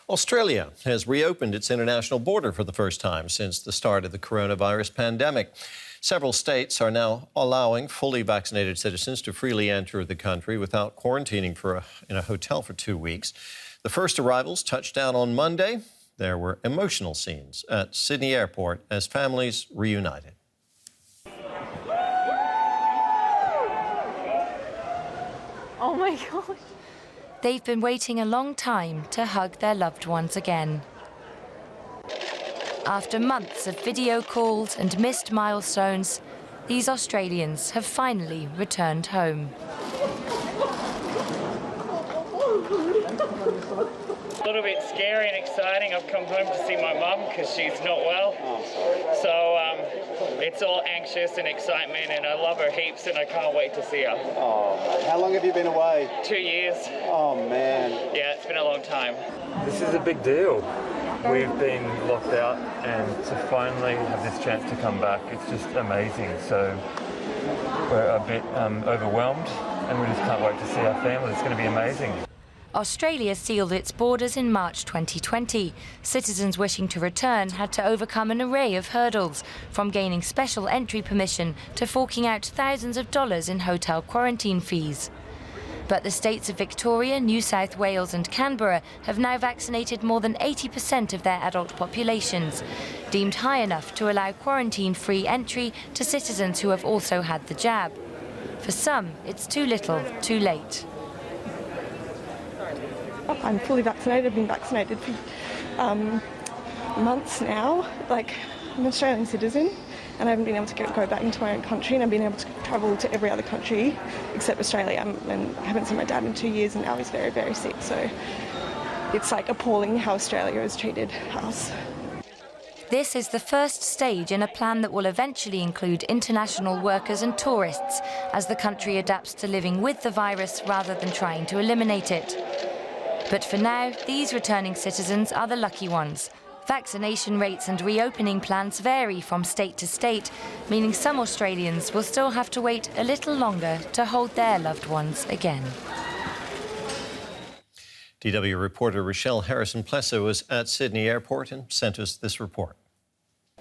Australia has reopened its international border for the first time since the start of the coronavirus pandemic. Several states are now allowing fully vaccinated citizens to freely enter the country without quarantining in a hotel for 2 weeks. The first arrivals touched down on Monday. There were emotional scenes at Sydney Airport as families reunited. Oh my gosh. They've been waiting a long time to hug their loved ones again. After months of video calls and missed milestones, these Australians have finally returned home. A little bit scary and exciting. I've come home to see my mum because she's not well. So it's all anxious and excitement, and I love her heaps and I can't wait to see her. Oh, how long have you been away? 2 years. Oh man. Yeah, it's been a long time. This is a big deal. We've been locked out, and to finally have this chance to come back, it's just amazing. So we're a bit overwhelmed, and we just can't wait to see our family. It's going to be amazing. Australia sealed its borders in March 2020. Citizens wishing to return had to overcome an array of hurdles, from gaining special entry permission to forking out thousands of dollars in hotel quarantine fees. But the states of Victoria, New South Wales and Canberra have now vaccinated more than 80% of their adult populations, deemed high enough to allow quarantine-free entry to citizens who have also had the jab. For some, it's too little, too late. I'm fully vaccinated. I've been vaccinated for months now. I'm an Australian citizen, and I haven't been able to go back into my own country, and I've been able to travel to every other country except Australia. And I haven't seen my dad in 2 years, and now he's very, very sick. So it's appalling how Australia has treated us. This is the first stage in a plan that will eventually include international workers and tourists as the country adapts to living with the virus rather than trying to eliminate it. But for now, these returning citizens are the lucky ones. Vaccination rates and reopening plans vary from state to state, meaning some Australians will still have to wait a little longer to hold their loved ones again. DW reporter Rochelle Harrison-Plessa was at Sydney Airport and sent us this report.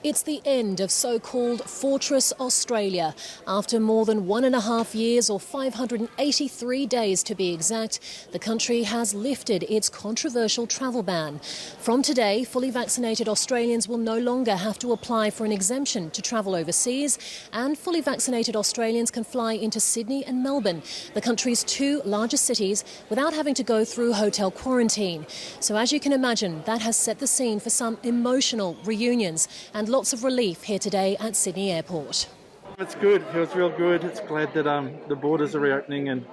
It's the end of so-called Fortress Australia. After more than 1.5 years, or 583 days to be exact, the country has lifted its controversial travel ban. From today, fully vaccinated Australians will no longer have to apply for an exemption to travel overseas, and fully vaccinated Australians can fly into Sydney and Melbourne, the country's two largest cities, without having to go through hotel quarantine. So as you can imagine, that has set the scene for some emotional reunions and lots of relief here today at Sydney Airport. It's good. It feels real good. It's glad that the borders are reopening and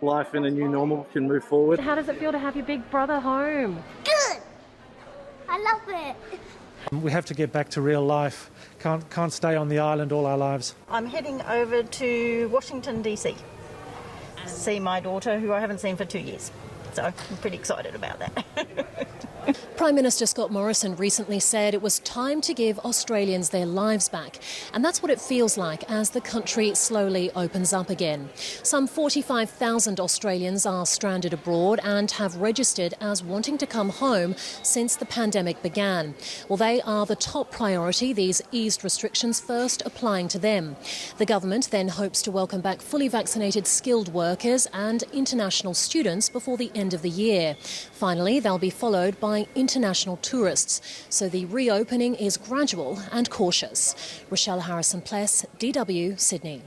life in a new normal can move forward. How does it feel to have your big brother home? Good. I love it. We have to get back to real life. Can't stay on the island all our lives. I'm heading over to Washington, DC, to see my daughter, who I haven't seen for 2 years. So I'm pretty excited about that. Prime Minister Scott Morrison recently said it was time to give Australians their lives back. And that's what it feels like as the country slowly opens up again. Some 45,000 Australians are stranded abroad and have registered as wanting to come home since the pandemic began. Well, they are the top priority, these eased restrictions first applying to them. The government then hopes to welcome back fully vaccinated skilled workers and international students before the end of the year. Finally, they'll be followed by international tourists. So the reopening is gradual and cautious. Rochelle Harrison-Plessa, DW, Sydney.